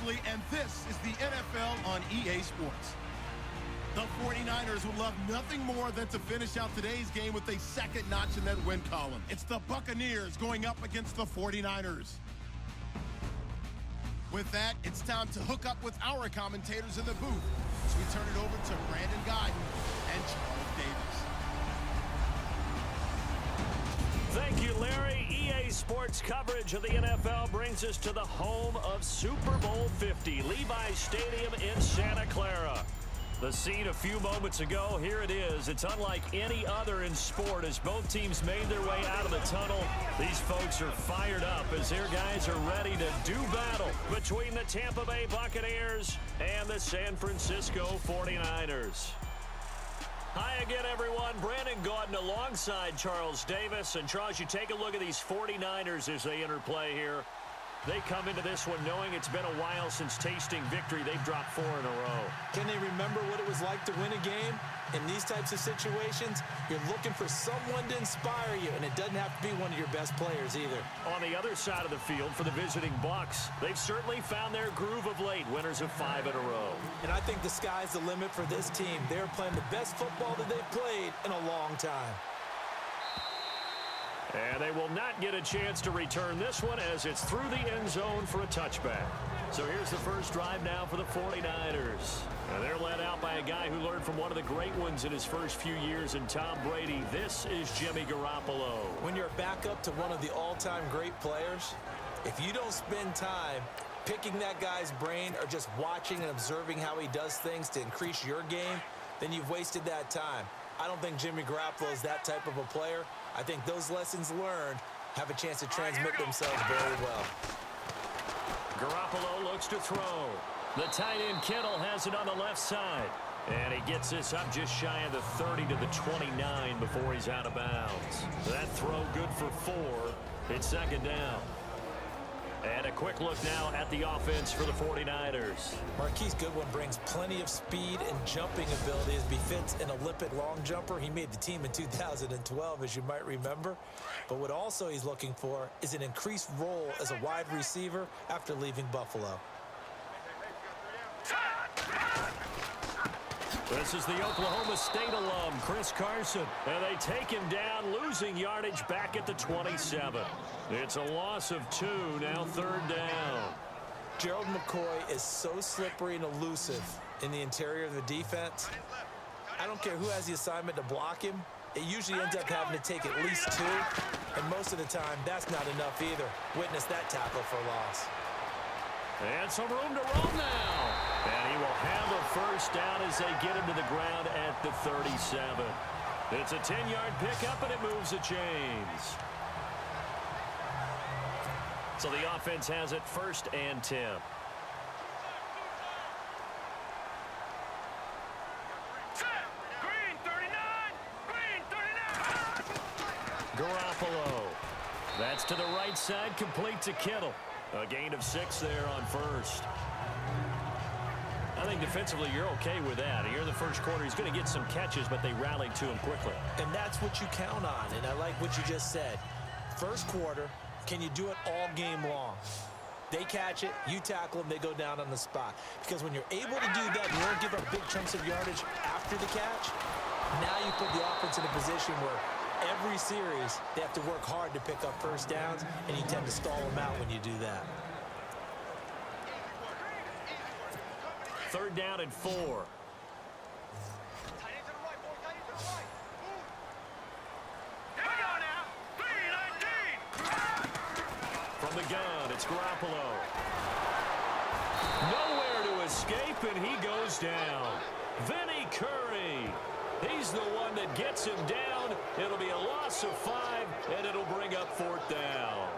Presley, and this is the NFL on EA Sports. The 49ers would love nothing more than to finish out today's game with a second notch in that win column. It's the Buccaneers going up against the 49ers. With that, it's time to hook up with our commentators in the booth as we turn it over to Brandon Guyton and Charles Davis. Thank you, Larry. EA Sports coverage of the NFL brings us to the home of Super Bowl 50, Levi's Stadium in Santa Clara. The scene a few moments ago, here it is. It's unlike any other in sport as both teams made their way out of the tunnel. These folks are fired up as their guys are ready to do battle between the Tampa Bay Buccaneers and the San Francisco 49ers. Hi again, everyone. Brandon Guyton alongside Charles Davis. And Charles, you take a look at these 49ers as they interplay here. They come into this one knowing it's been a while since tasting victory. They've dropped 4 in a row. Can they remember what it was like to win a game? In these types of situations, you're looking for someone to inspire you, and it doesn't have to be one of your best players either. On the other side of the field for the visiting Bucs, they've certainly found their groove of late, winners of 5 in a row. And I think the sky's the limit for this team. They're playing the best football that they've played in a long time. And they will not get a chance to return this one as it's through the end zone for a touchback. So here's the first drive now for the 49ers. And they're led out by a guy who learned from one of the great ones in his first few years in Tom Brady. This is Jimmy Garoppolo. When you're a backup to one of the all-time great players, if you don't spend time picking that guy's brain or just watching and observing how he does things to increase your game, then you've wasted that time. I don't think Jimmy Garoppolo is that type of a player. I think those lessons learned have a chance to transmit themselves very well. Garoppolo looks to throw. The tight end Kittle has it on the left side. And he gets this up just shy of the 30 to the 29 before he's out of bounds. That throw good for 4. It's second down. And a quick look now at the offense for the 49ers. Marquise Goodwin brings plenty of speed and jumping ability as befits an Olympic long jumper. He made the team in 2012, as you might remember. But what also he's looking for is an increased role as a wide receiver after leaving Buffalo. This is the Oklahoma State alum, Chris Carson. And they take him down, losing yardage back at the 27. It's a loss of 2, now third down. Gerald McCoy is so slippery and elusive in the interior of the defense. I don't care who has the assignment to block him. It usually ends up having to take at least 2. And most of the time, that's not enough either. Witness that tackle for loss. And some room to roll now. And he will have a first down as they get him to the ground at the 37. It's a 10-yard pickup, and it moves the chains. So the offense has it first and 10. Garoppolo. That's to the right side, complete to Kittle. A gain of 6 there on first. I think defensively you're okay with that. Here in the first quarter, he's going to get some catches, but they rallied to him quickly. And that's what you count on, and I like what you just said. First quarter, can you do it all game long? They catch it, you tackle them, they go down on the spot. Because when you're able to do that, you don't give up big chunks of yardage after the catch, now you put the offense in a position where every series they have to work hard to pick up first downs, and you tend to stall them out when you do that. Third down and 4. From the gun, it's Garoppolo. Nowhere to escape, and he goes down. Vinny Curry. He's the one that gets him down. It'll be a loss of 5, and it'll bring up 4th down.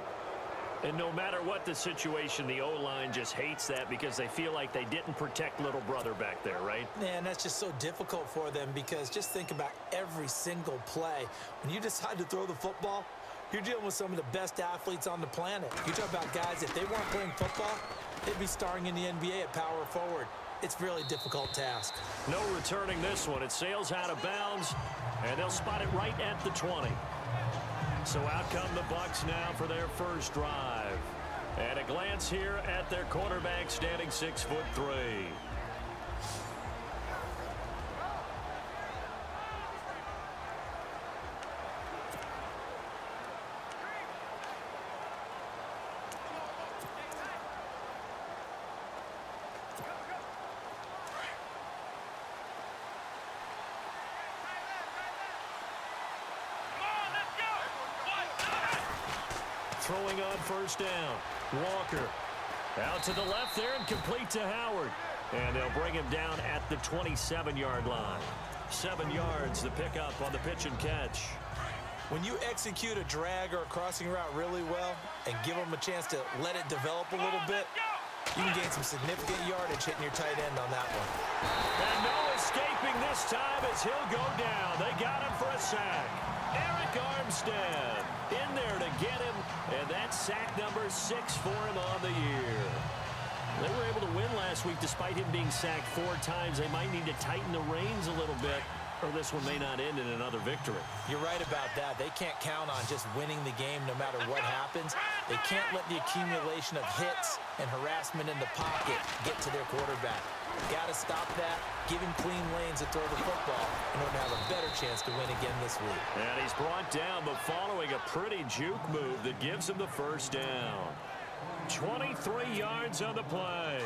And no matter what the situation, the O-line just hates that because they feel like they didn't protect little brother back there, right? Man, that's just so difficult for them because just think about every single play. When you decide to throw the football, you're dealing with some of the best athletes on the planet. You talk about guys, if they weren't playing football, they'd be starring in the NBA at power forward. It's a really difficult task. No returning this one. It sails out of bounds, and they'll spot it right at the 20. So out come the Bucs now for their first drive. And a glance here at their quarterback, standing 6'3". Throwing on first down. Walker out to the left there and complete to Howard. And they'll bring him down at the 27-yard line. 7 yards to pick up on the pitch and catch. When you execute a drag or a crossing route really well and give them a chance to let it develop a little bit, you can gain some significant yardage hitting your tight end on that one. And no escaping this time as he'll go down. They got him for a sack. Eric Armstead in there to get him, and that's sack number 6 for him on the year. They were able to win last week despite him being sacked 4 times. They might need to tighten the reins a little bit, or this one may not end in another victory. You're right about that. They can't count on just winning the game no matter what happens. They can't let the accumulation of hits and harassment in the pocket get to their quarterback. Got to stop that, give him clean lanes to throw the football in order to have a better chance to win again this week. And he's brought down, but following a pretty juke move that gives him the first down. 23 yards on the play.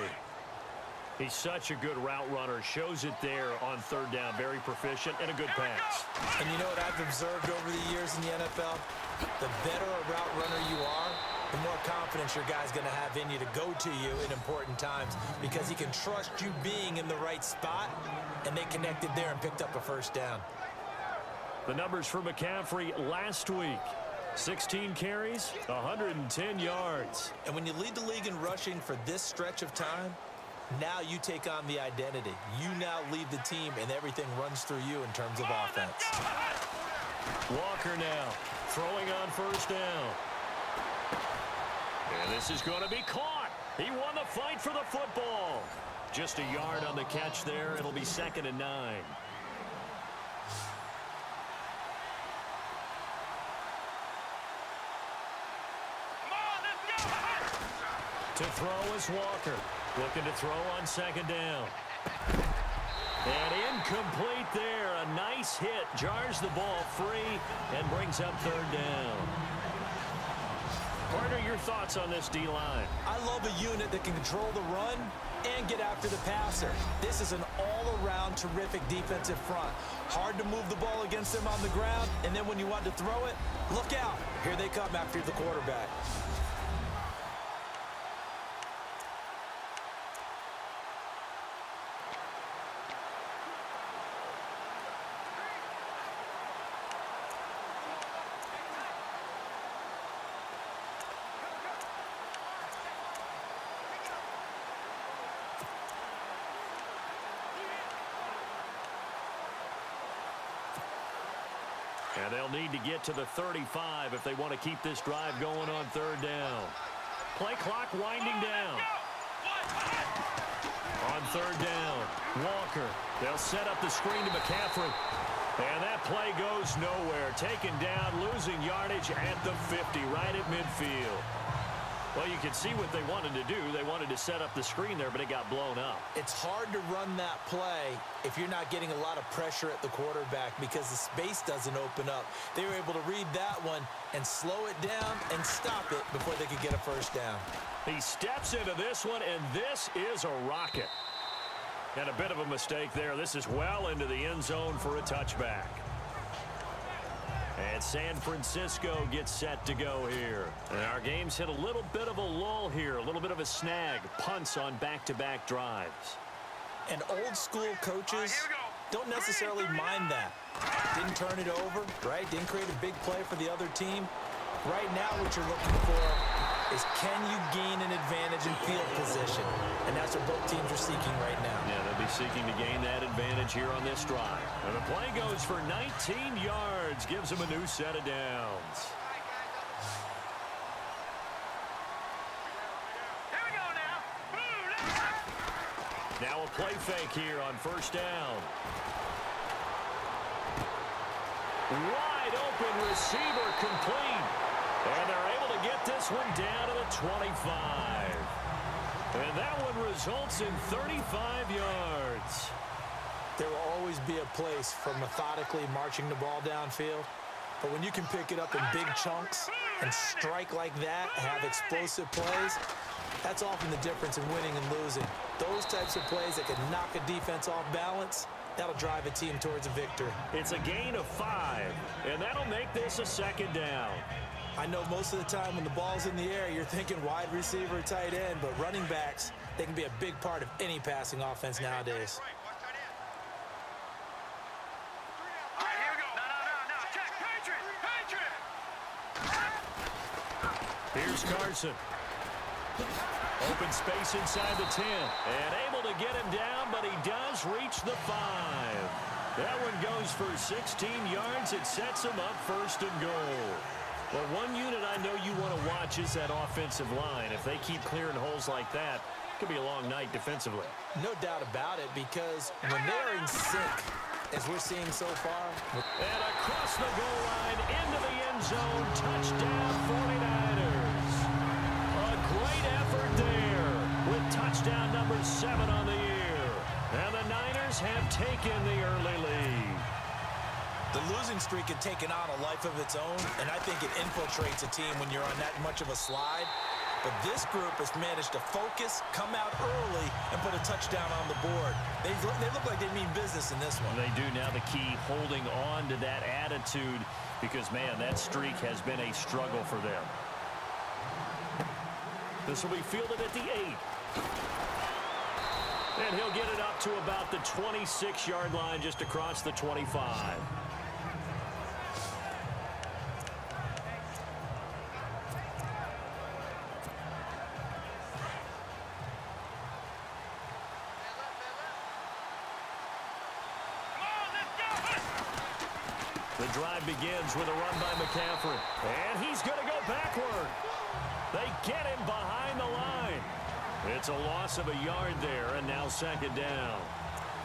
He's such a good route runner. Shows it there on third down. Very proficient and a good pass. And you know what I've observed over the years in the NFL? The better a route runner you are, the more confidence your guy's going to have in you to go to you in important times because he can trust you being in the right spot, and they connected there and picked up a first down. The numbers for McCaffrey last week. 16 carries, 110 yards. And when you lead the league in rushing for this stretch of time, now you take on the identity. You now lead the team, and everything runs through you in terms of offense. Walker now throwing on first down. And this is going to be caught. He won the fight for the football. Just a yard on the catch there. It'll be 2nd and 9. To throw is Walker. Looking to throw on 2nd down. And incomplete there. A nice hit. Jars the ball free and brings up 3rd down. Partner, your thoughts on this D-line? I love a unit that can control the run and get after the passer. This is an all-around terrific defensive front. Hard to move the ball against them on the ground, and then when you want to throw it, look out. Here they come after the quarterback. And they'll need to get to the 35 if they want to keep this drive going on 3rd down. Play clock winding down. On 3rd down, Walker. They'll set up the screen to McCaffrey. And that play goes nowhere. Taken down, losing yardage at the 50, right at midfield. Well, you can see what they wanted to do. They wanted to set up the screen there, but it got blown up. It's hard to run that play if you're not getting a lot of pressure at the quarterback because the space doesn't open up. They were able to read that one and slow it down and stop it before they could get a first down. He steps into this one, and this is a rocket. And a bit of a mistake there. This is well into the end zone for a touchback. And San Francisco gets set to go here. And our game's hit a little bit of a lull here, a little bit of a snag. Punts on back-to-back drives. And old school coaches don't necessarily mind that. Didn't turn it over, right? Didn't create a big play for the other team. Right now what you're looking for is can you gain an advantage in field position? And that's what both teams are seeking right now. Yeah, they'll be seeking to gain that advantage here on this drive. And the play goes for 19 yards, gives them a new set of downs. Here we go now. Now a play fake here on first down. Wide open receiver complete. And they're able to get this one down to the 25. And that one results in 35 yards. There will always be a place for methodically marching the ball downfield. But when you can pick it up in big chunks and strike like that, have explosive plays, that's often the difference in winning and losing. Those types of plays that can knock a defense off balance, that'll drive a team towards a victory. It's a gain of 5, and that'll make this a second down. I know most of the time when the ball's in the air, you're thinking wide receiver, tight end, but running backs, they can be a big part of any passing offense nowadays. Here's Carson. Open space inside the 10. And able to get him down, but he does reach the 5. That one goes for 16 yards. It sets him up first and goal. Well, one unit I know you want to watch is that offensive line. If they keep clearing holes like that, it could be a long night defensively. No doubt about it, because when they're in sync, as we're seeing so far. And across the goal line, into the end zone, touchdown 49ers. A great effort there with touchdown number 7 on the year. And the Niners have taken the early lead. The losing streak had taken on a life of its own, and I think it infiltrates a team when you're on that much of a slide. But this group has managed to focus, come out early, and put a touchdown on the board. They look like they mean business in this one. They do. Now the key, holding on to that attitude, because, man, that streak has been a struggle for them. This will be fielded at the 8. And he'll get it up to about the 26-yard line, just across the 25. The drive begins with a run by McCaffrey. And he's going to go backward. They get him behind the line. It's a loss of a yard there, and now second down.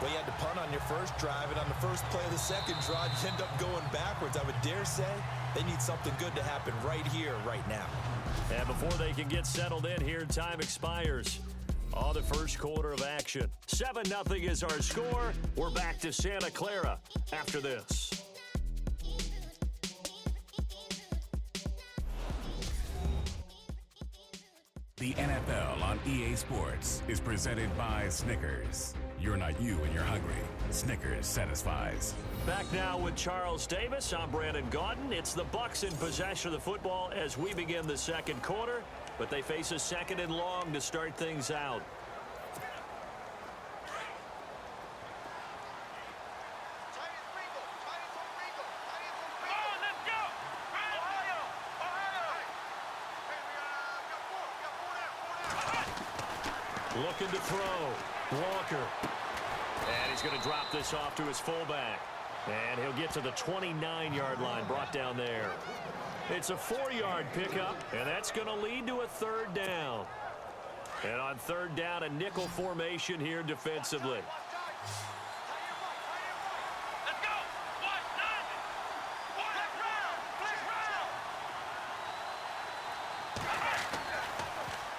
Well, you had to punt on your first drive, and on the first play of the second drive, you end up going backwards. I would dare say they need something good to happen right here, right now. And before they can get settled in here, time expires on the first quarter of action. 7-0 is our score. We're back to Santa Clara after this. The NFL on EA Sports is presented by Snickers. You're not you when you're hungry. Snickers satisfies. Back now with Charles Davis. I'm Brandon Gaudin. It's the Bucs in possession of the football as we begin the second quarter, but they face a second and long to start things out. Looking to throw. Walker. And he's going to drop this off to his fullback. And he'll get to the 29-yard line, brought down there. It's a 4-yard pickup, and that's going to lead to a third down. And on third down, a nickel formation here defensively.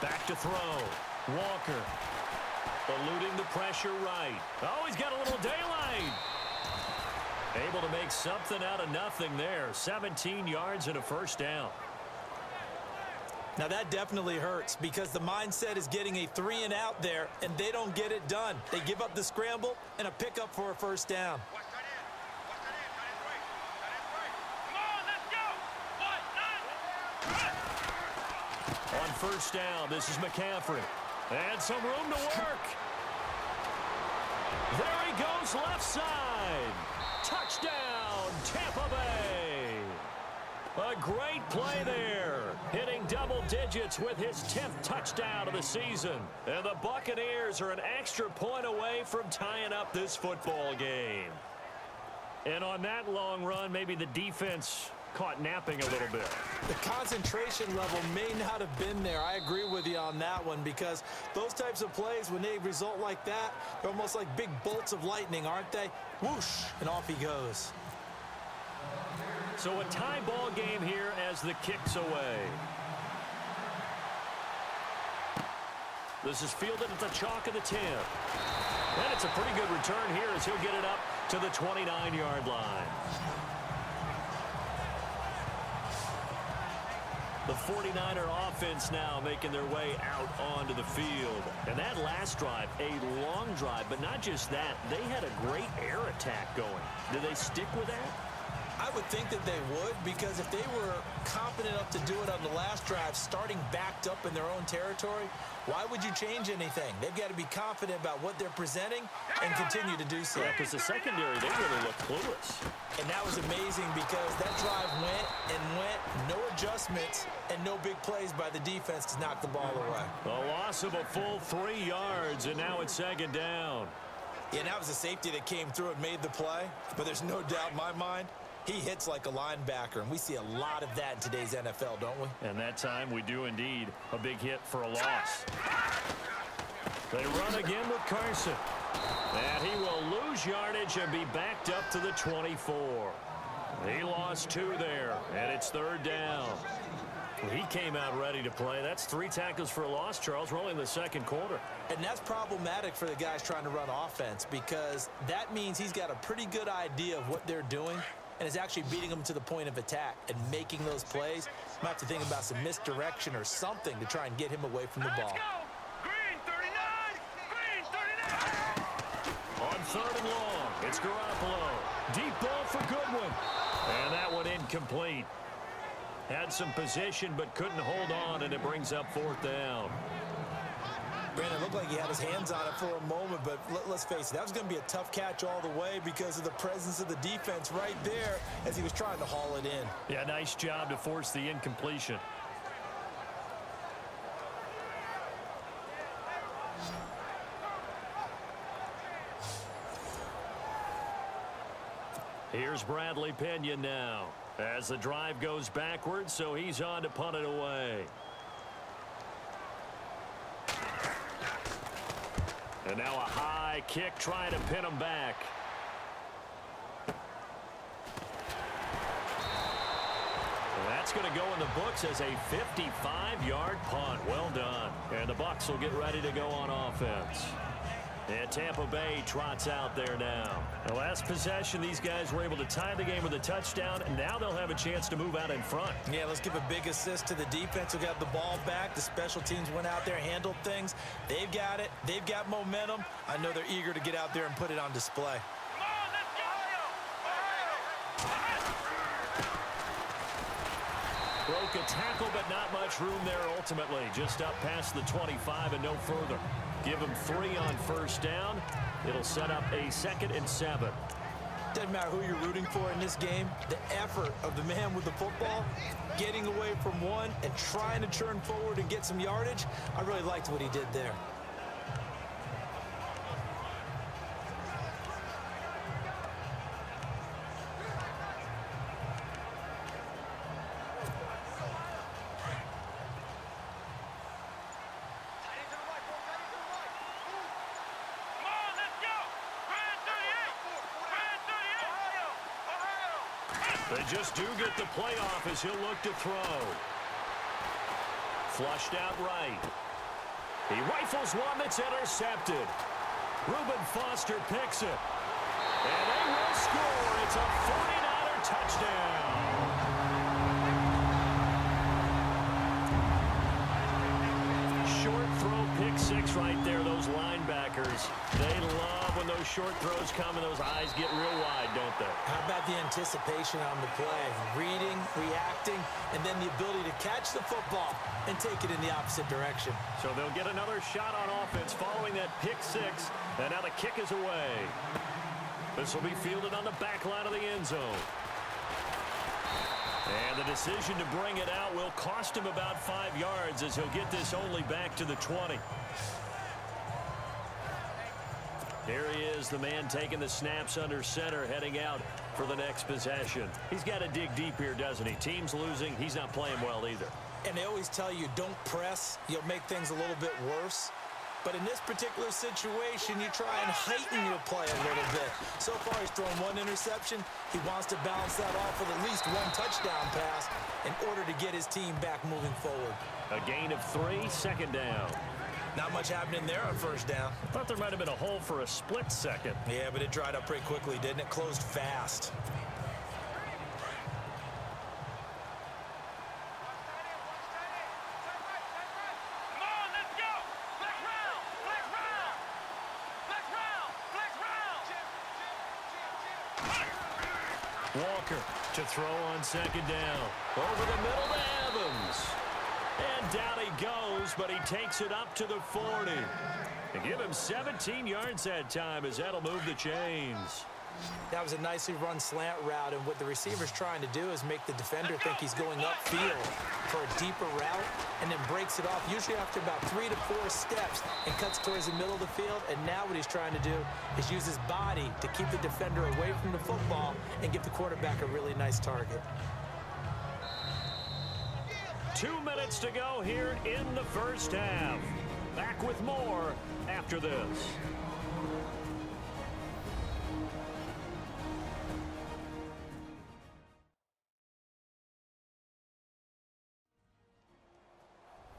Back to throw. Walker. Eluding the pressure right. Oh, he's got a little daylight. Able to make something out of nothing there. 17 yards and a first down. Now that definitely hurts because the mindset is getting a 3-and-out there, and they don't get it done. They give up the scramble and a pickup for a first down. On first down, this is McCaffrey. And some room to work. There he goes left side. Touchdown, Tampa Bay. A great play there. Hitting double digits with his 10th touchdown of the season. And the Buccaneers are an extra point away from tying up this football game. And on that long run, maybe the defense caught napping a little bit. The concentration level may not have been there. I agree with you on that one because those types of plays, when they result like that, they're almost like big bolts of lightning, aren't they? Whoosh, and off he goes. So a tie ball game here as the kick's away. This is fielded at the chalk of the 10. And it's a pretty good return here as he'll get it up to the 29-yard line. The 49er offense now making their way out onto the field. And that last drive, a long drive, but not just that. They had a great air attack going. Do they stick with that? I would think that they would, because if they were confident enough to do it on the last drive, starting backed up in their own territory, why would you change anything? They've got to be confident about what they're presenting and continue to do so. Yeah, because the secondary, they really look clueless. And that was amazing because that drive went and went, no adjustments, and no big plays by the defense to knock the ball away. A loss of a full 3 yards, and now it's second down. Yeah, and that was a safety that came through and made the play, but there's no doubt in my mind, he hits like a linebacker, and we see a lot of that in today's NFL, don't we? And that time we do indeed. A big hit for a loss. They run again with Carson. And he will lose yardage and be backed up to the 24. He lost 2 there, and it's third down. He came out ready to play. That's 3 tackles for a loss, Charles. We're only in the second quarter. And that's problematic for the guys trying to run offense, because that means he's got a pretty good idea of what they're doing and is actually beating them to the point of attack and making those plays. Might have to think about some misdirection or something to try and get him away from the ball. Green 39! Green 39! On third and long, it's Garoppolo. Deep ball for Goodwin. And that one incomplete. Had some position but couldn't hold on, and it brings up fourth down. Brandon, it looked like he had his hands on it for a moment, but let's face it, that was going to be a tough catch all the way because of the presence of the defense right there as he was trying to haul it in. Yeah, nice job to force the incompletion. Here's Bradley Pinion now as the drive goes backwards, so he's on to punt it away. And now a high kick trying to pin him back. And that's going to go in the books as a 55-yard punt. Well done. And the Bucs will get ready to go on offense. And Tampa Bay trots out there now. The last possession, these guys were able to tie the game with a touchdown, and now they'll have a chance to move out in front. Yeah, let's give a big assist to the defense who got the ball back. The special teams went out there, handled things. They've got it. They've got momentum. I know they're eager to get out there and put it on display. Come on, let's go! Broke a tackle, but not much room there ultimately. Just up past the 25 and no further. Give him 3 on first down. It'll set up a 2nd and 7. Doesn't matter who you're rooting for in this game. The effort of the man with the football, getting away from one and trying to turn forward and get some yardage, I really liked what he did there. They just do get the playoff as he'll look to throw. Flushed out right. He rifles one that's intercepted. Reuben Foster picks it. And they will score. It's a 49er touchdown. Short throw, pick 6 right there. Those linebackers, they love when those short throws come and those eyes get real wide, don't they? How about the anticipation on the play? Reading, reacting, and then the ability to catch the football and take it in the opposite direction. So they'll get another shot on offense following that pick 6. And now the kick is away. This will be fielded on the back line of the end zone. And the decision to bring it out will cost him about 5 yards as he'll get this only back to the 20. Here he is, the man taking the snaps under center, heading out for the next possession. He's got to dig deep here, doesn't he? Team's losing. He's not playing well either. And they always tell you, don't press. You'll make things a little bit worse. But in this particular situation, you try and heighten your play a little bit. So far, he's thrown one interception. He wants to balance that off with at least one touchdown pass in order to get his team back moving forward. A gain of 3, second down. Not much happening there on first down. Thought there might have been a hole for a split second. Yeah, but it dried up pretty quickly, didn't it? Closed fast. Come on, let's go. Flex round. Flex round. Flex round. Flex round. Walker to throw on second down. Over the middle to Evans. And down he goes, but he takes it up to the 40. And give him 17 yards that time as that'll move the chains. That was a nicely run slant route, and what the receiver's trying to do is make the defender think he's going upfield for a deeper route, and then breaks it off, usually after about 3 to 4 steps, and cuts towards the middle of the field. And now what he's trying to do is use his body to keep the defender away from the football and give the quarterback a really nice target. 2 minutes to go here in the first half. Back with more after this.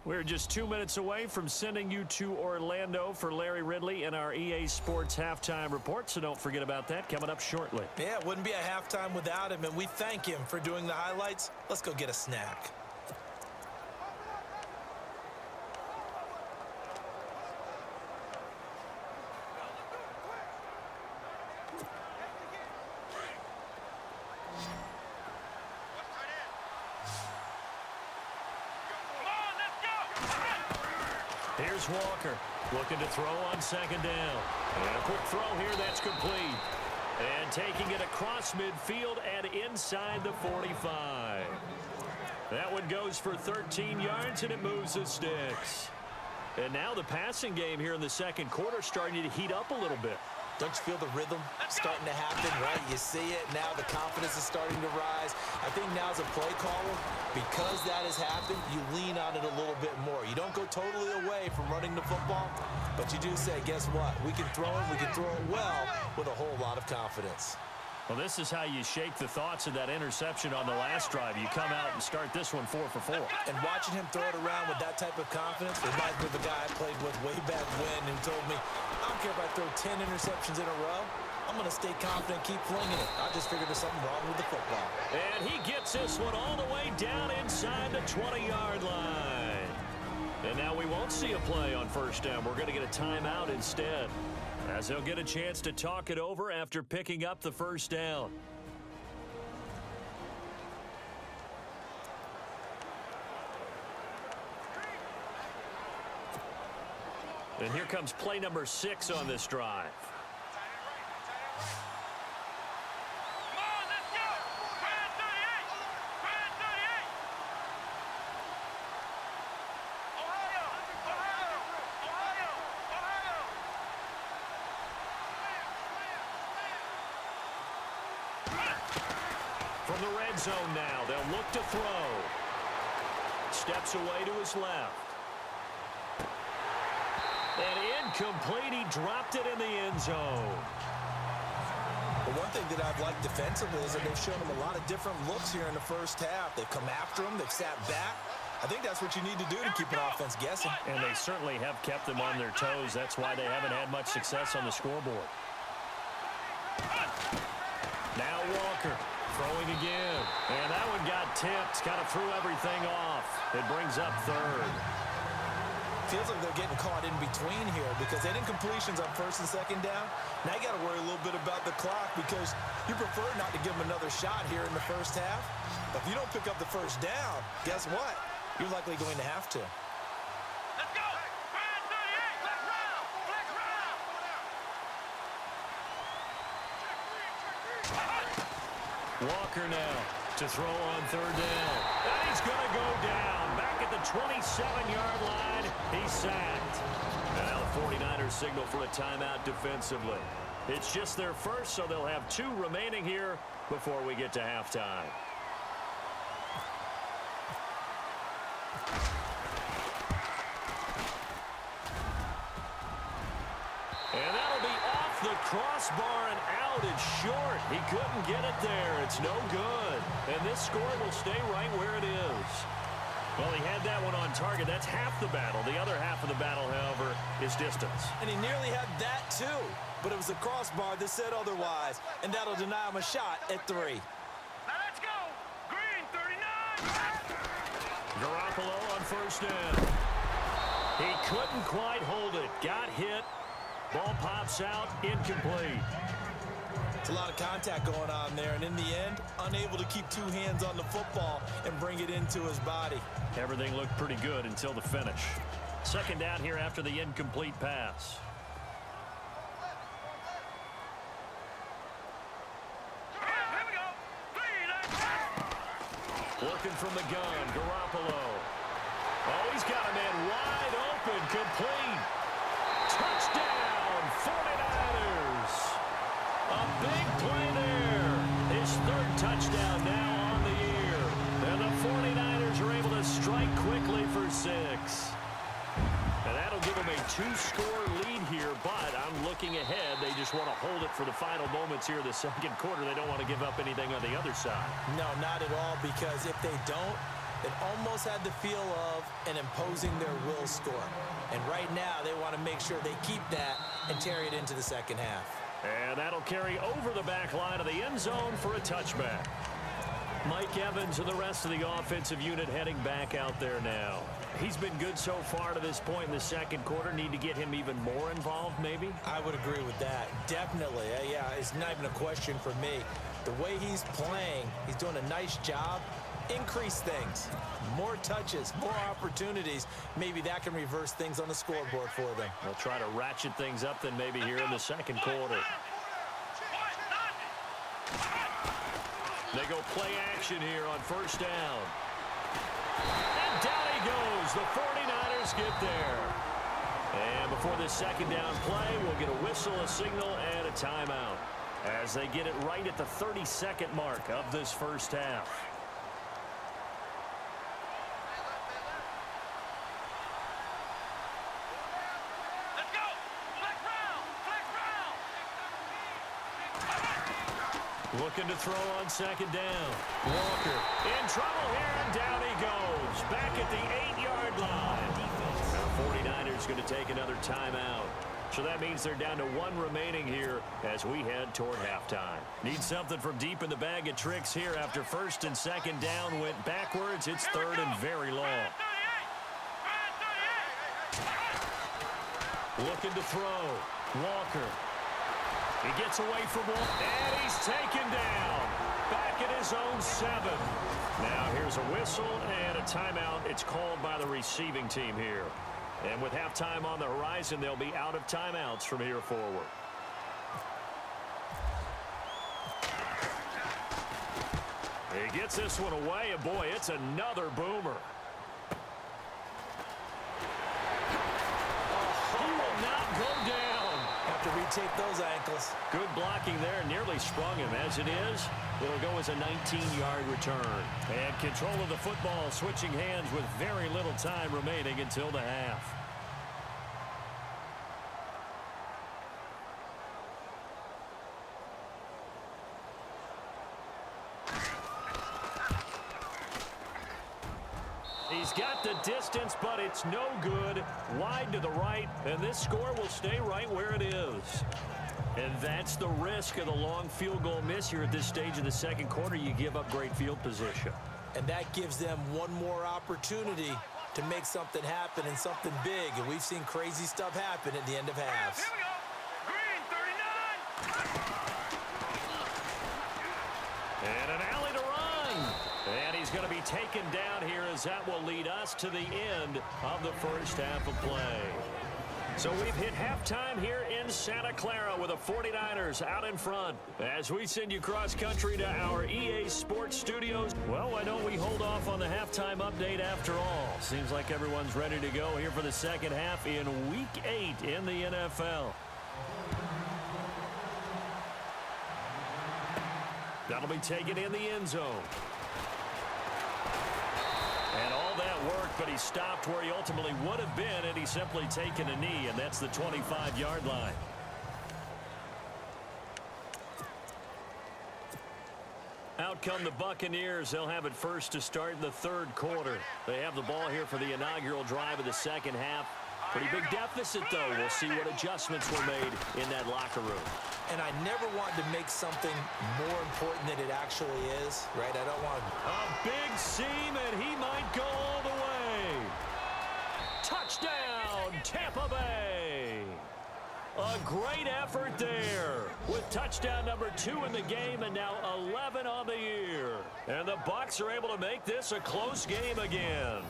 We're just 2 minutes away from sending you to Orlando for Larry Ridley and our EA Sports Halftime Report, so don't forget about that coming up shortly. Yeah, it wouldn't be a halftime without him, and we thank him for doing the highlights. Let's go get a snack. Here's Walker looking to throw on second down. And a quick throw here, that's complete. And taking it across midfield and inside the 45. That one goes for 13 yards, and it moves the sticks. And now the passing game here in the second quarter starting to heat up a little bit. Don't you feel the rhythm starting to happen, right? You see it. Now the confidence is starting to rise. I think now as a play caller, because that has happened, you lean on it a little bit more. You don't go totally away from running the football, but you do say, guess what? We can throw it. We can throw it well with a whole lot of confidence. Well, this is how you shake the thoughts of that interception on the last drive. You come out and start this one 4 for 4. And watching him throw it around with that type of confidence reminds me of a guy I played with way back when who told me, I don't care if I throw 10 interceptions in a row. I'm going to stay confident, keep flinging it. I just figured there's something wrong with the football. And he gets this one all the way down inside the 20-yard line. And now we won't see a play on first down. We're going to get a timeout instead, as they'll get a chance to talk it over after picking up the first down. And here comes play number 6 on this drive. Come on, let's go. Brand 38. Brand 38. Ohio. Ohio. Ohio. Ohio. From the red zone now, they'll look to throw. Steps away to his left. And incomplete. He dropped it in the end zone. But one thing that I've liked defensively is that they've shown him a lot of different looks here in the first half. They've come after him. They've sat back. I think that's what you need to do to keep an offense guessing. And they certainly have kept them on their toes. That's why they haven't had much success on the scoreboard. Now Walker throwing again. And that one got tipped. Kind of threw everything off. It brings up third. Feels like they're getting caught in between here because they didn't completions on first and second down. Now you got to worry a little bit about the clock because you prefer not to give them another shot here in the first half. But if you don't pick up the first down, guess what? You're likely going to have to. Let's go. Brand 38. Flex round. Flex round. Walker now to throw on third down. And he's going to go down. Back at the 27-yard line, he's sacked. And now the 49ers signal for a timeout defensively. It's just their first, so they'll have 2 remaining here before we get to halftime. crossbar and out. It's short. He couldn't get it there. It's no good. And this score will stay right where it is. Well, he had that one on target. That's half the battle. The other half of the battle, however, is distance. And he nearly had that, too. But it was the crossbar that said otherwise. And that'll deny him a shot at 3. Now let's go. Green 39. Garoppolo on first down. He couldn't quite hold it. Got hit. Ball pops out. Incomplete. It's a lot of contact going on there, and in the end, unable to keep 2 hands on the football and bring it into his body. Everything looked pretty good until the finish. Second down here after the incomplete pass. Here we go. Working from the gun, Garoppolo. Oh, he's got a man wide open, complete. Touchdown, 49ers. A big play there. His 3rd touchdown now on the year. And the 49ers are able to strike quickly for 6. And that'll give them a 2-score lead here, but I'm looking ahead. They just want to hold it for the final moments here of the second quarter. They don't want to give up anything on the other side. No, not at all, because if they don't, it almost had the feel of an imposing their will score. And right now, they want to make sure they keep that and carry it into the second half. And that'll carry over the back line of the end zone for a touchback. Mike Evans and the rest of the offensive unit heading back out there now. He's been good so far to this point in the second quarter. Need to get him even more involved, maybe? I would agree with that. Definitely. Yeah, it's not even a question for me. The way he's playing, he's doing a nice job. Increase things. More touches, more opportunities. Maybe that can reverse things on the scoreboard for them. They'll try to ratchet things up then maybe here in the second quarter. They go play action here on first down. And down he goes. The 49ers get there. And before this second down play, we'll get a whistle, a signal, and a timeout as they get it right at the 32nd mark of this first half. Looking to throw on second down. Walker in trouble here, and down he goes. Back at the 8-yard line. Now 49ers going to take another timeout. So that means they're down to 1 remaining here as we head toward halftime. Need something from deep in the bag of tricks here after first and second down went backwards. It's 3rd and very long. Looking to throw. Walker. He gets away from one, and he's taken down. Back at his own 7. Now here's a whistle and a timeout. It's called by the receiving team here. And with halftime on the horizon, they'll be out of timeouts from here forward. He gets this one away, and boy, it's another boomer. He will not go down. Have to retake those ankles. Good blocking there. Nearly sprung him. As it is, it'll go as a 19-yard return. And control of the football, switching hands with very little time remaining until the half. He's got the distance, but it's no good. Wide to the right, and this score will stay right where it is. And that's the risk of the long field goal miss here at this stage of the second quarter. You give up great field position. And that gives them one more opportunity to make something happen and something big. And we've seen crazy stuff happen at the end of halves. Here we go. Green 39. And an alley to run. And he's going to be taken down here as that will lead us to the end of the first half of play. So we've hit halftime here in Santa Clara with the 49ers out in front. As we send you cross-country to our EA Sports studios, well, why don't we hold off on the halftime update after all? Seems like everyone's ready to go here for the second half in Week 8 in the NFL. That'll be taken in the end zone. And all that worked, but he stopped where he ultimately would have been, and he's simply taken a knee, and that's the 25-yard line. Out come the Buccaneers. They'll have it first to start in the third quarter. They have the ball here for the inaugural drive of the second half. Pretty big deficit, though. We'll see what adjustments were made in that locker room. And I never wanted to make something more important than it actually is, right? I don't want A big seam, and he might go all the way. Touchdown, Tampa Bay. A great effort there with touchdown number 2 in the game and now 11 on the year. And the Bucs are able to make this a close game again.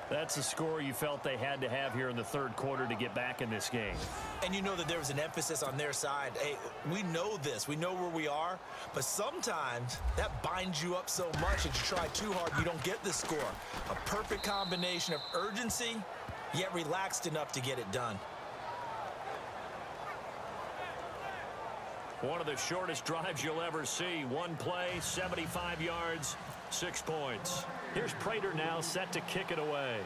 That's the score you felt they had to have here in the third quarter to get back in this game. And you know that there was an emphasis on their side. Hey, we know this. We know where we are. But sometimes that binds you up so much that you try too hard, you don't get the score. A perfect combination of urgency, yet relaxed enough to get it done. One of the shortest drives you'll ever see. One play, 75 yards, 6 points. Here's Prater now set to kick it away.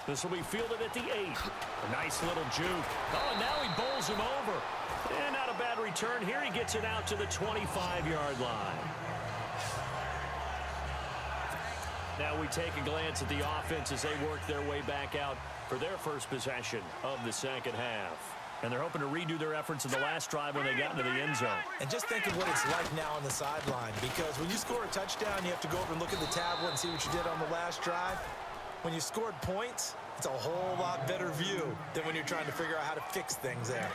This will be fielded at the 8. A nice little juke. Oh, and now he bowls him over. And not a bad return. Here he gets it out to the 25-yard line. Now we take a glance at the offense as they work their way back out for their first possession of the second half. And they're hoping to redo their efforts in the last drive when they got into the end zone. And just think of what it's like now on the sideline, because when you score a touchdown, you have to go over and look at the tablet and see what you did on the last drive. When you scored points, it's a whole lot better view than when you're trying to figure out how to fix things there.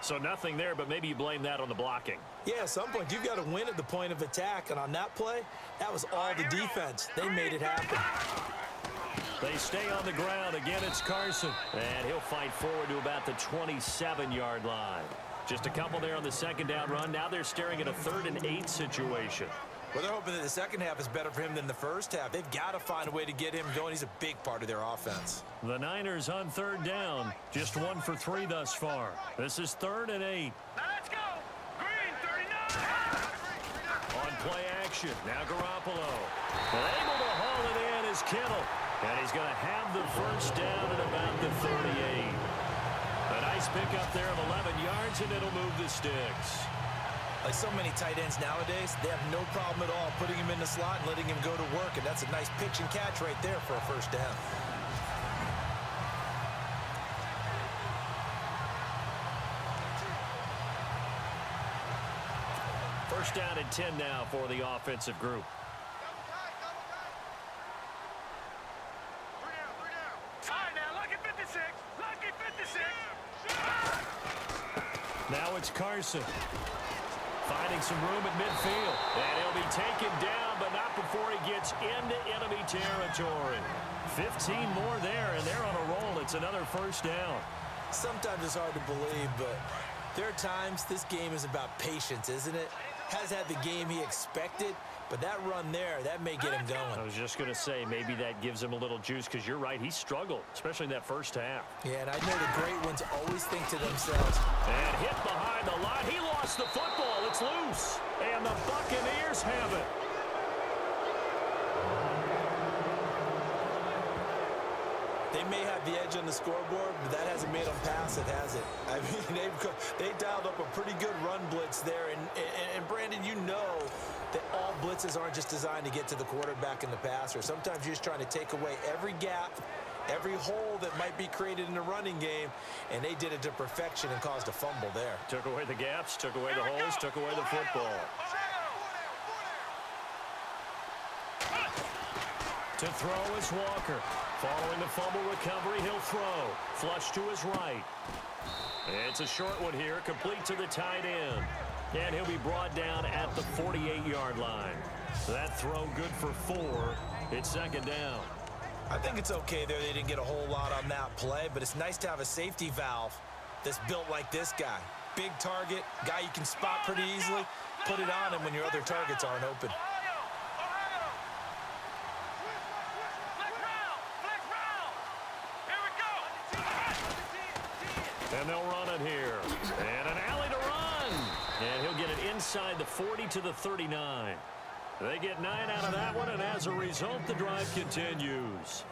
So nothing there, but maybe you blame that on the blocking. Yeah, at some point, you've got to win at the point of attack. And on that play, that was all the defense. They made it happen. They stay on the ground. Again, it's Carson. And he'll fight forward to about the 27-yard line. Just a couple there on the second down run. Now they're staring at a 3rd and 8 situation. Well, they're hoping that the second half is better for him than the first half. They've got to find a way to get him going. He's a big part of their offense. The Niners on 3rd down. Just 1 for 3 thus far. This is 3rd and 8. Now let's go. Green, 39. On play action. Now Garoppolo. Able to haul it in is Kittle. And he's going to have the first down at about the 38. A nice pickup there of 11 yards, and it'll move the sticks. Like so many tight ends nowadays, they have no problem at all putting him in the slot and letting him go to work. And that's a nice pitch and catch right there for a first down. First down and 10 now for the offensive group. Now it's Carson. Finding some room at midfield. And he'll be taken down, but not before he gets into enemy territory. 15 more there, and they're on a roll. It's another first down. Sometimes it's hard to believe, but there are times this game is about patience, isn't it? Has had the game he expected, but that run there, that may get him going. I was just going to say, maybe that gives him a little juice, because you're right, he struggled, especially in that first half. Yeah, and I know the great ones always think to themselves. And hit behind the line. He lost the football. It's loose. And the Buccaneers have it. They may have the edge on the scoreboard, but that hasn't made them pass it, has it? I mean, they dialed up a pretty good run blitz there. And Brandon, you know that all blitzes aren't just designed to get to the quarterback and the passer. Sometimes you're just trying to take away every gap, every hole that might be created in the running game, and they did it to perfection and caused a fumble there. Took away the gaps, took away the holes, took away the football. To throw is Walker. Following the fumble recovery, he'll throw. Flush to his right. It's a short one here, complete to the tight end. And he'll be brought down at the 48-yard line. That throw good for 4. It's second down. I think it's okay there. They didn't get a whole lot on that play, but it's nice to have a safety valve that's built like this guy. Big target, guy you can spot pretty easily. Put it on him when your other targets aren't open. And they'll run it here. And an alley to run. And he'll get it inside the 40 to the 39. They get 9 out of that one, and as a result, the drive continues.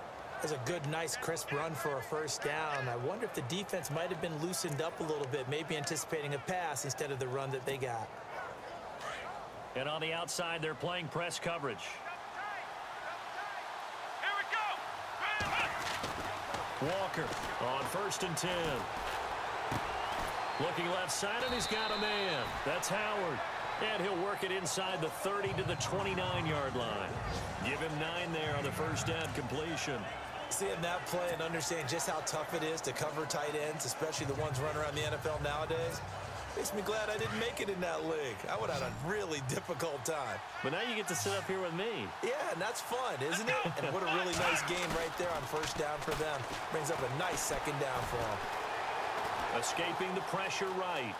That's a good, nice, crisp run for a first down. I wonder if the defense might have been loosened up a little bit, maybe anticipating a pass instead of the run that they got. And on the outside, they're playing press coverage. Here we go. Walker on 1st and 10. Looking left side, and he's got a man. That's Howard. And he'll work it inside the 30 to the 29-yard line. Give him 9 there on the first down completion. Seeing that play and understanding just how tough it is to cover tight ends, especially the ones running around the NFL nowadays, makes me glad I didn't make it in that league. I would have had a really difficult time. But now you get to sit up here with me. Yeah, and that's fun, isn't it? And what a really nice game right there on first down for them. Brings up a nice second down for them. Escaping the pressure right.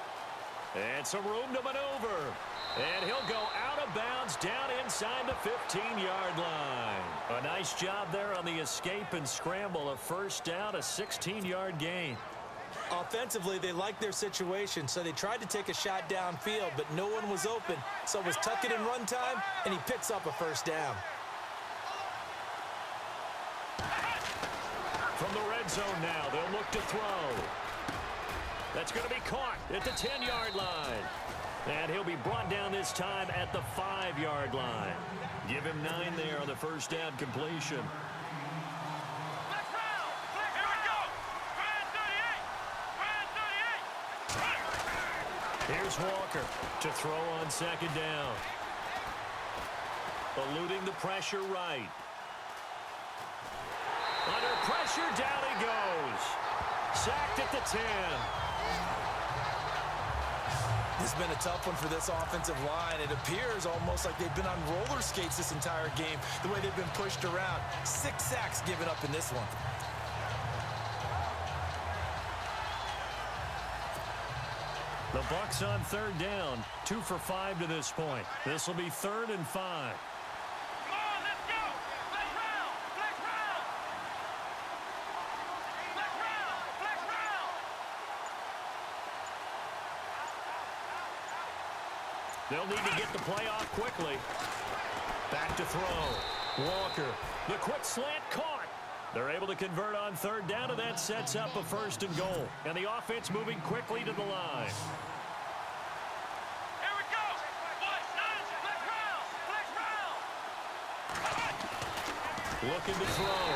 And some room to maneuver. And he'll go out of bounds down inside the 15-yard line. A nice job there on the escape and scramble. A first down, a 16-yard gain. Offensively, they liked their situation, so they tried to take a shot downfield, but no one was open. So it was tuck it in run time, and he picks up a first down. From the red zone now, they'll look to throw. That's going to be caught at the 10-yard line. And he'll be brought down this time at the 5-yard line. Give him 9 there on the first down completion. Flex round. Here we go. Grand 38. Here's Walker to throw on second down. Eluding the pressure right. Under pressure, down he goes. Sacked at the 10. This has been a tough one for this offensive line. It appears almost like they've been on roller skates this entire game, the way they've been pushed around. 6 sacks given up in this one. The Bucs on third down, 2 for 5 to this point. This will be 3rd and 5. Come on, let's go. Flex round. Flex round. Flex round. Flex round. They'll need to get the play off quickly. Back to throw. Walker, the quick slant caught. They're able to convert on third down, and that sets up a 1st and goal. And the offense moving quickly to the line. Here we go. Flex round. Flex round. Looking to throw.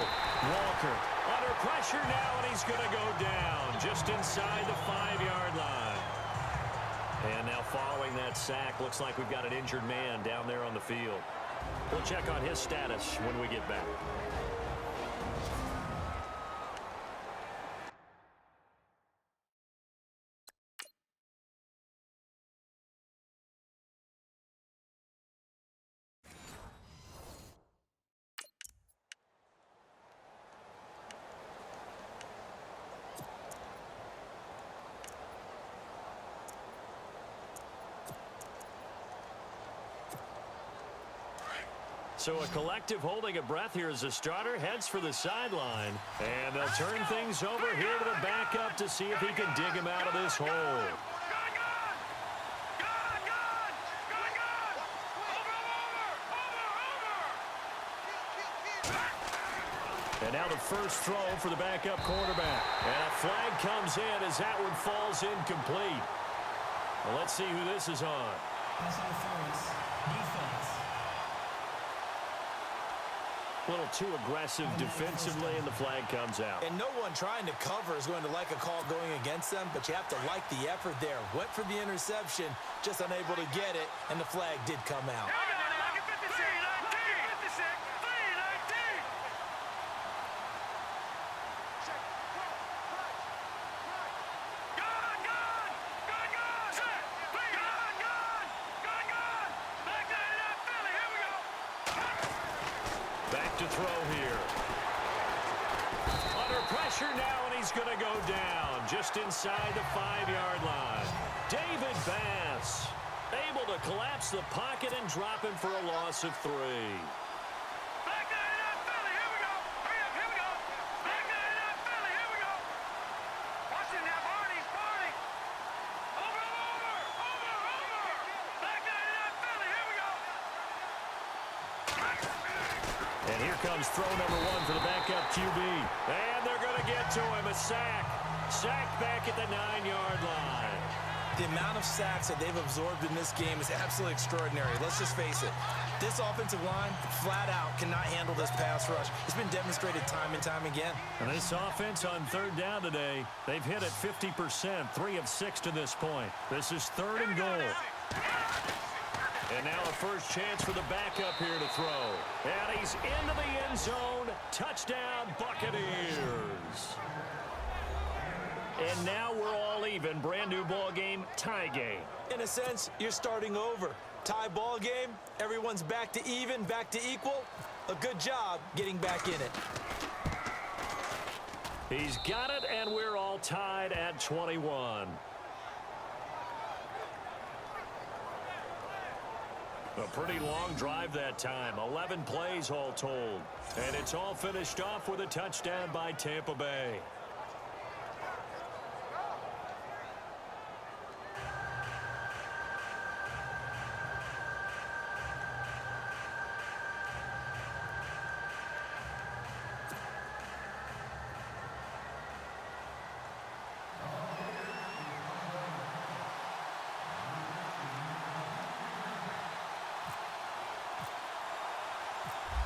Walker under pressure now, and he's going to go down just inside the 5-yard line. And now following that sack, looks like we've got an injured man down there on the field. We'll check on his status when we get back. So a collective holding a breath here as the starter heads for the sideline. And they'll turn things over here to the backup to see if he can dig him out of this hole. Gun. Over. And now the first throw for the backup quarterback. And a flag comes in as that one falls incomplete. Well, let's see who this is on. Pass interference. Defense. A little too aggressive defensively, and the flag comes out. And no one trying to cover is going to like a call going against them, but you have to like the effort there. Went for the interception, just unable to get it, and the flag did come out. Back to throw here. Under pressure now, and he's going to go down just inside the 5-yard line. David Bass able to collapse the pocket and drop him for a loss of 3. And here comes throw number one for the backup QB. And they're going to get to him. A sack. Sack back at the 9-yard line. The amount of sacks that they've absorbed in this game is absolutely extraordinary. Let's just face it. This offensive line, flat out, cannot handle this pass rush. It's been demonstrated time and time again. And this offense on third down today, they've hit it 50%, 3 of 6 to this point. This is 3rd and goal. And now a first chance for the backup here to throw. And he's into the end zone. Touchdown, Buccaneers. And now we're all even. Brand new ball game, tie game. In a sense, you're starting over. Tie ball game, everyone's back to even, back to equal. A good job getting back in it. He's got it, and we're all tied at 21. A pretty long drive that time, 11 plays all told. And it's all finished off with a touchdown by Tampa Bay.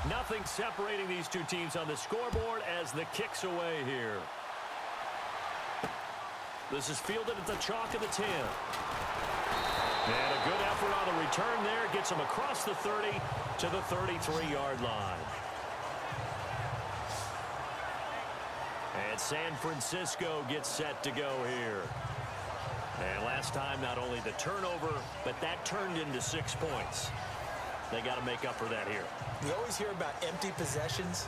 Nothing separating these two teams on the scoreboard as the kick's away here. This is fielded at the chalk of the 10. And a good effort on the return there. Gets him across the 30 to the 33-yard line. And San Francisco gets set to go here. And last time, not only the turnover, but that turned into 6 points. They got to make up for that here. We always hear about empty possessions,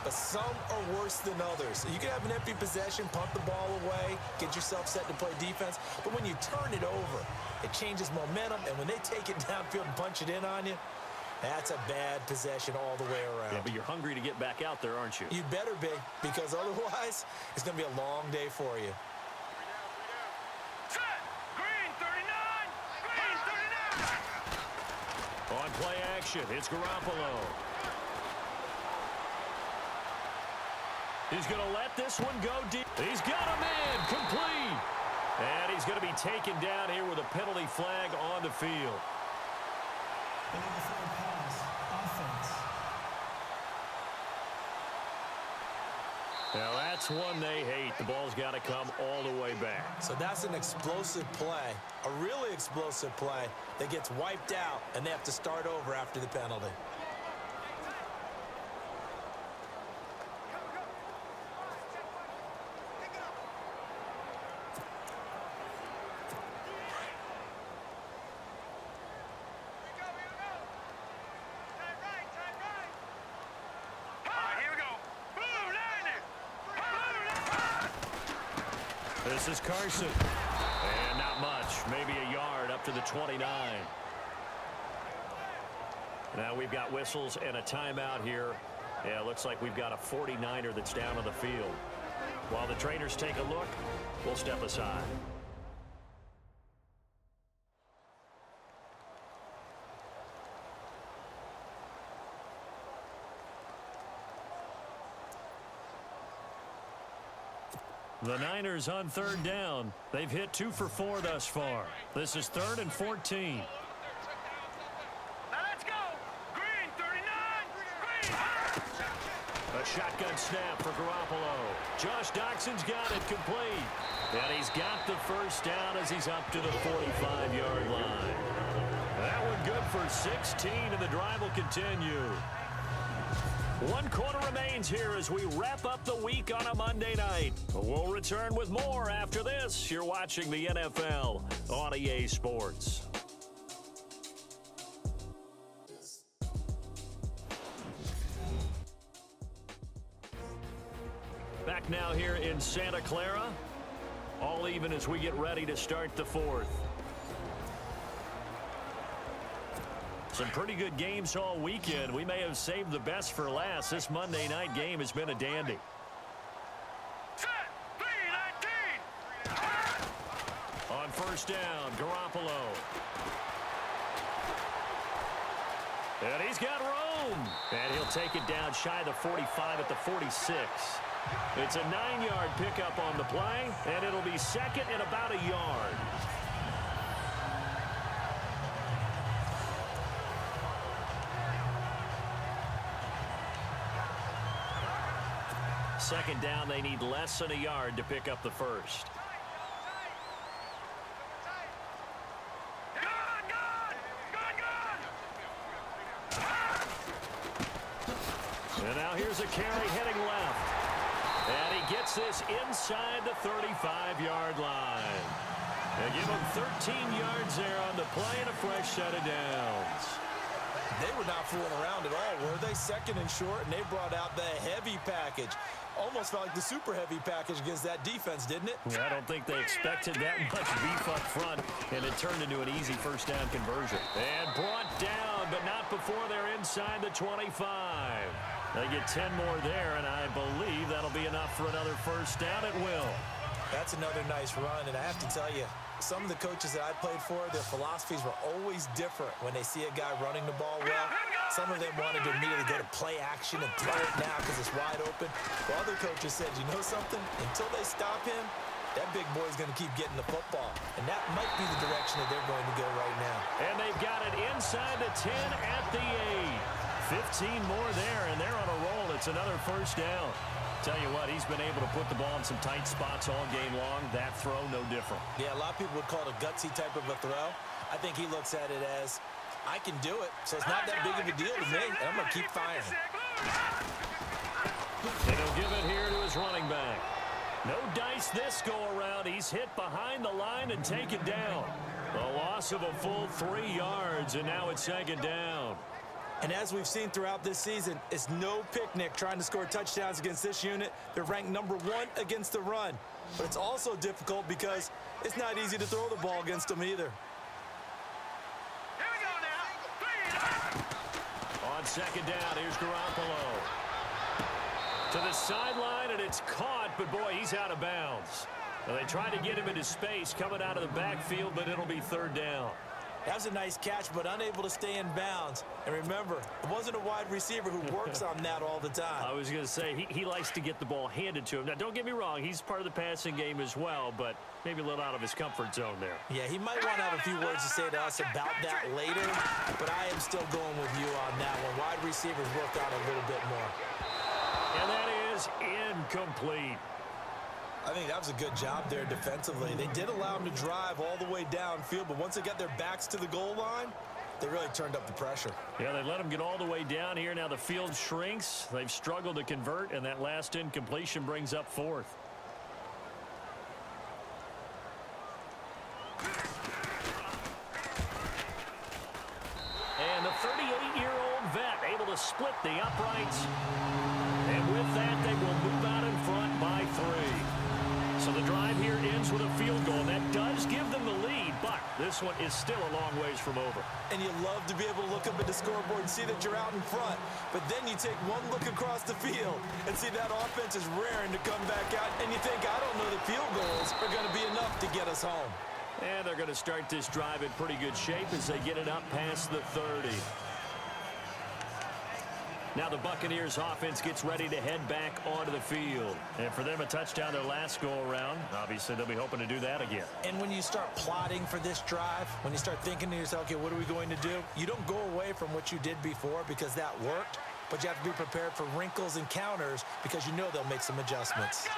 but some are worse than others. You can have an empty possession, punt the ball away, get yourself set to play defense, but when you turn it over, it changes momentum, and when they take it downfield and punch it in on you, that's a bad possession all the way around. Yeah, but you're hungry to get back out there, aren't you? You better be, because otherwise, it's going to be a long day for you. On play action, it's Garoppolo. He's going to let this one go deep. He's got a man, complete. And he's going to be taken down here with a penalty flag on the field. Pass, offense. Now that's one they hate. The ball's got to come all the way back. So that's an explosive play, a really explosive play that gets wiped out, and they have to start over after the penalty. This is Carson. And not much, maybe a yard up to the 29. Now we've got whistles and a timeout here. Yeah, it looks like we've got a 49er that's down on the field. While the trainers take a look, we'll step aside. The Niners on third down. They've hit 2 for 4 thus far. This is 3rd and 14. Now let's go. Green, 39. Green. A shotgun snap for Garoppolo. Josh Doxson's got it complete. And he's got the first down as he's up to the 45-yard line. That one good for 16, and the drive will continue. 1 quarter remains here as we wrap up the week on a Monday night. We'll return with more after this. You're watching the NFL on EA Sports. Back now here in Santa Clara. All even as we get ready to start the 4th. Some pretty good games all weekend. We may have saved the best for last. This Monday night game has been a dandy. Set. 3-19. On first down, Garoppolo. And he's got room. boom! And he'll take it down shy of the 45 at the 46. It's a 9-yard pickup on the play, and it'll be second and about a yard. Second down, they need less than a yard to pick up the first. And now here's a carry heading left. And he gets this inside the 35-yard line. They give him 13 yards there on the play and a fresh set of downs. They were not fooling around at all, were they? Second and short, and they brought out the heavy package. Almost felt like the super heavy package against that defense, didn't it? Yeah, I don't think they expected that much beef up front, and it turned into an easy first down conversion. And brought down, but not before they're inside the 25. They get 10 more there, and I believe that'll be enough for another first down at will. That's another nice run, and I have to tell you, some of the coaches that I played for, their philosophies were always different when they see a guy running the ball well. Some of them wanted to immediately go to play action and throw it now because it's wide open. While other coaches said, you know something? Until they stop him, that big boy's going to keep getting the football. And that might be the direction that they're going to go right now. And they've got it inside the 10 at the 8. 15 more there, and they're on a roll. It's another first down. Tell you what, he's been able to put the ball in some tight spots all game long. That throw, no different. Yeah, a lot of people would call it a gutsy type of a throw. I think he looks at it as, I can do it, so it's not that big of a deal to me, and I'm going to keep firing. And he'll give it here to his running back. No dice this go-around. He's hit behind the line and taken down. A loss of a full 3 yards, and now it's second down. And as we've seen throughout this season, it's no picnic trying to score touchdowns against this unit. They're ranked number 1 against the run. But it's also difficult because it's not easy to throw the ball against them either. Here we go now. On second down, here's Garoppolo. To the sideline, and it's caught, but boy, he's out of bounds. Well, they tried to get him into space coming out of the backfield, but it'll be third down. That was a nice catch, but unable to stay in bounds. And remember, it wasn't a wide receiver who works on that all the time. I was going to say, he likes to get the ball handed to him. Now, don't get me wrong, he's part of the passing game as well, but maybe a little out of his comfort zone there. Yeah, he might want to have a few words to say to us about that later, but I am still going with you on that one. Wide receivers work out a little bit more. And that is incomplete. I think that was a good job there defensively. They did allow him to drive all the way downfield, but once they got their backs to the goal line, they really turned up the pressure. Yeah, they let him get all the way down here. Now the field shrinks. They've struggled to convert, and that last incompletion brings up fourth. And the 38-year-old vet able to split the uprights. And with that, they will move out in front by 3. So the drive here ends with a field goal. That does give them the lead, but this one is still a long ways from over. And you love to be able to look up at the scoreboard and see that you're out in front. But then you take one look across the field and see that offense is raring to come back out. And you think, I don't know that field goals are going to be enough to get us home. And they're going to start this drive in pretty good shape as they get it up past the 30. Now the Buccaneers offense gets ready to head back onto the field. And for them, a touchdown their last go-around. Obviously, they'll be hoping to do that again. And when you start plotting for this drive, when you start thinking to yourself, okay, what are we going to do? You don't go away from what you did before because that worked, but you have to be prepared for wrinkles and counters because you know they'll make some adjustments.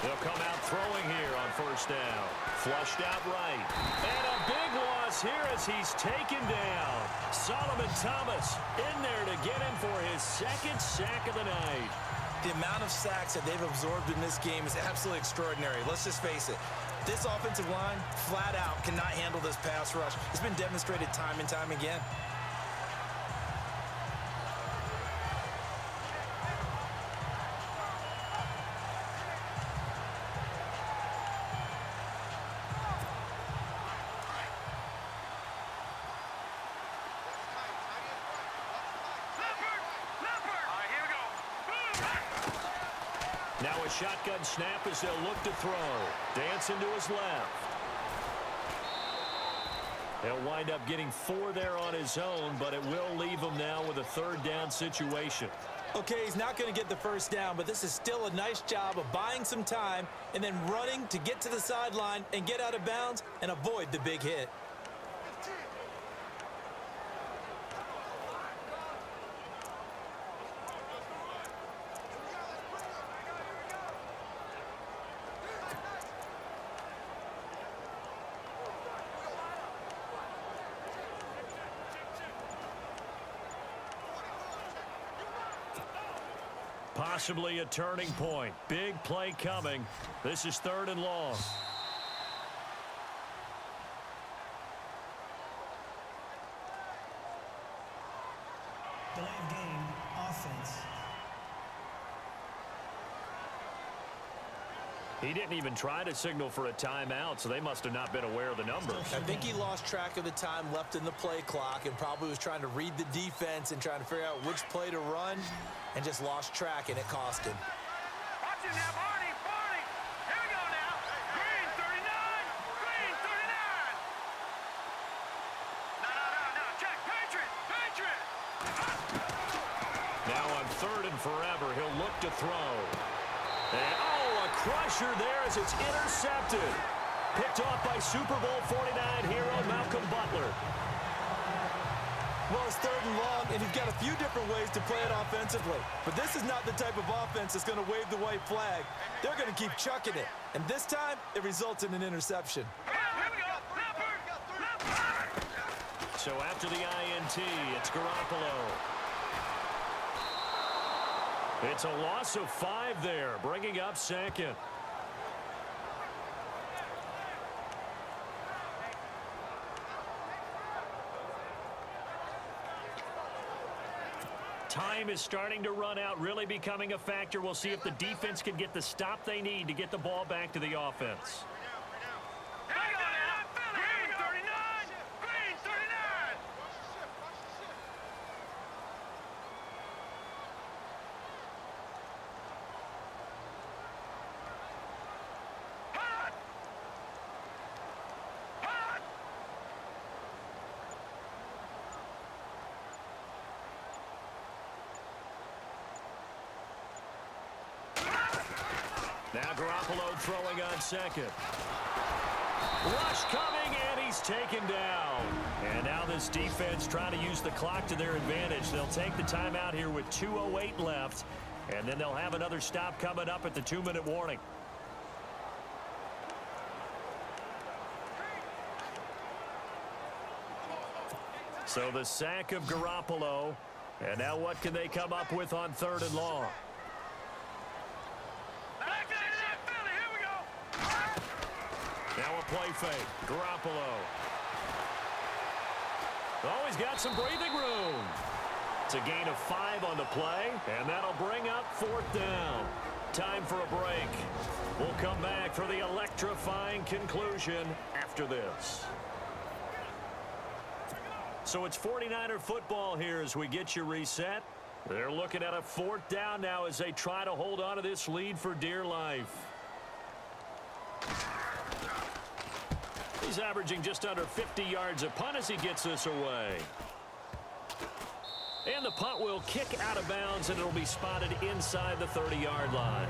They'll come out throwing here on first down. Flushed out right. And a big loss here as he's taken down. Solomon Thomas in there to get him for his second sack of the night. The amount of sacks that they've absorbed in this game is absolutely extraordinary. Let's just face it. This offensive line, flat out, cannot handle this pass rush. It's been demonstrated time and time again. Now a shotgun snap as they'll look to throw. Dancing to his left. He'll wind up getting 4 there on his own, but it will leave him now with a 3rd down situation. Okay, he's not going to get the first down, but this is still a nice job of buying some time and then running to get to the sideline and get out of bounds and avoid the big hit. Possibly a turning point. Big play coming. This is 3rd and long. Delay of game, offense. He didn't even try to signal for a timeout, so they must have not been aware of the numbers. I think he lost track of the time left in the play clock and probably was trying to read the defense and trying to figure out which play to run and just lost track, and it cost him. Watch it now, Barney, Barney. Here we go now. Green 39, Green 39. No. Check, Patriot, Patriot. Now on 3rd and forever, he'll look to throw. And, a crusher there as it's intercepted. Picked off by Super Bowl 49 hero Malcolm Butler. Well, it's 3rd and long, and you've got a few different ways to play it offensively. But this is not the type of offense that's going to wave the white flag. They're going to keep chucking it. And this time, it results in an interception. Here we go. So after the INT, it's Garoppolo. It's a loss of 5 there, bringing up 2nd. Time is starting to run out, really becoming a factor. We'll see if the defense can get the stop they need to get the ball back to the offense. Here we go now. Green 39, Green 39. Hot! Hot! Now Garoppolo throwing on 2nd. Rush coming, and he's taken down. And now this defense trying to use the clock to their advantage. They'll take the timeout here with 2:08 left, and then they'll have another stop coming up at the 2-minute warning. So the sack of Garoppolo, and now what can they come up with on 3rd and long? Here we go. Now a play fake. Garoppolo. Oh, he's got some breathing room. It's a gain of 5 on the play, and that'll bring up 4th down. Time for a break. We'll come back for the electrifying conclusion after this. So it's 49er football here as we get you reset. They're looking at a 4th down now as they try to hold on to this lead for dear life. He's averaging just under 50 yards a punt as he gets this away. And the punt will kick out of bounds, and it'll be spotted inside the 30-yard line.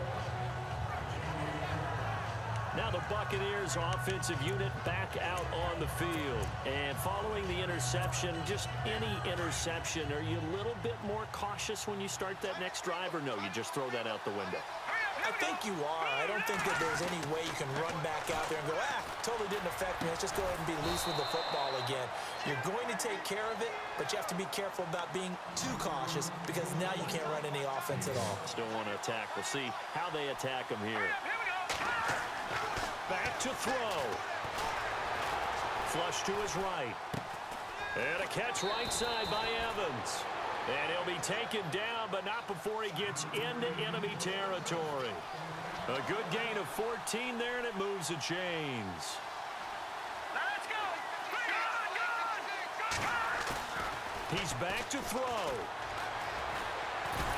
Now the Buccaneers offensive unit back out on the field. And following the interception, just any interception, are you a little bit more cautious when you start that next drive, or no, you just throw that out the window? I think you are. I don't think that there's any way you can run back out there and go, totally didn't affect me. Let's just go ahead and be loose with the football again. You're going to take care of it, but you have to be careful about being too cautious because now you can't run any offense at all. Still want to attack. We'll see how they attack him here. Back to throw. Flush to his right. And a catch right side by Evans. And he'll be taken down, but not before he gets into enemy territory. A good gain of 14 there, and it moves the chains. Let's go. He's back to throw.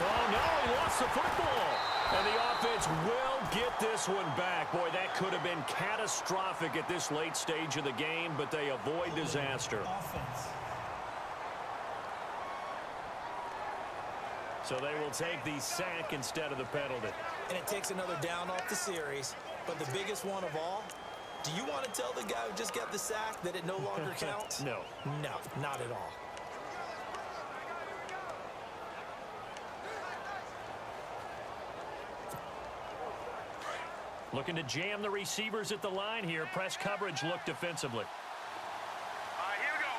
Oh, no, he lost the football. And the offense will get this one back. Boy, that could have been catastrophic at this late stage of the game, but they avoid disaster. Offense. So they will take the sack instead of the penalty. And it takes another down off the series. But the biggest one of all, do you want to tell the guy who just got the sack that it no longer counts? No. No, not at all. Looking to jam the receivers at the line here. Press coverage look defensively. All right, here we go.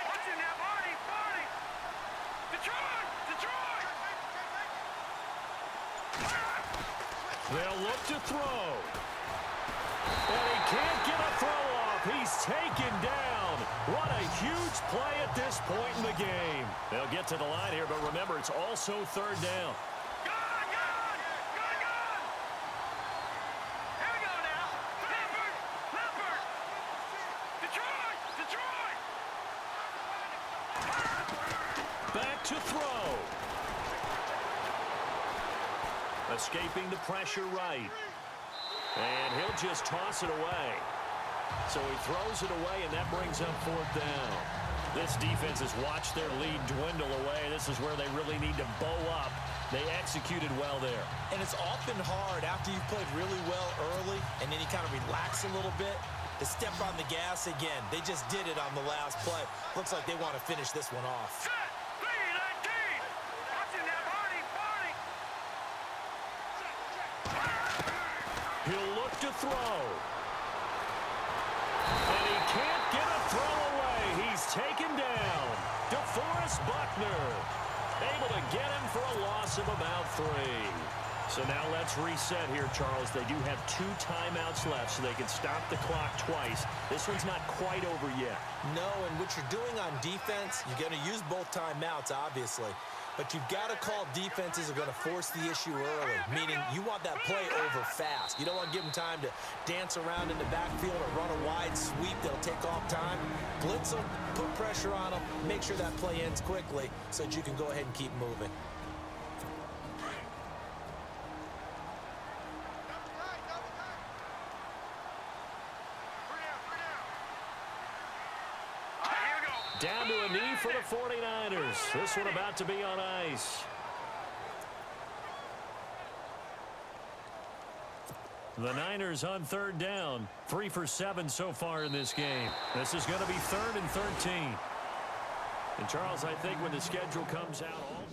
Watch him now, Barney. Detroit. They'll look to throw. And he can't get a throw off. He's taken down. What a huge play at this point in the game. They'll get to the line here, but remember, it's also third down. Back to throw. Escaping the pressure right. And he'll just toss it away. So he throws it away, and that brings up fourth down. This defense has watched their lead dwindle away. This is where they really need to bow up. They executed well there. And it's often hard after you've played really well early and then you kind of relax a little bit to step on the gas again. They just did it on the last play. Looks like they want to finish this one off. He'll look to throw. And he can't get a throw away. He's taken down. DeForest Buckner able to get him for a loss of about 3. So now let's reset here, Charles. They do have 2 timeouts left, so they can stop the clock twice. This one's not quite over yet. No, and what you're doing on defense, you're going to use both timeouts, obviously. But you've got to call defenses are going to force the issue early, meaning you want that play over fast. You don't want to give them time to dance around in the backfield or run a wide sweep that'll take off time. Blitz them, put pressure on them, make sure that play ends quickly so that you can go ahead and keep moving. Down to a knee for the 49ers. This one about to be on ice. The Niners on third down. 3 for 7 so far in this game. This is going to be 3rd and 13. And Charles, I think when the schedule comes out,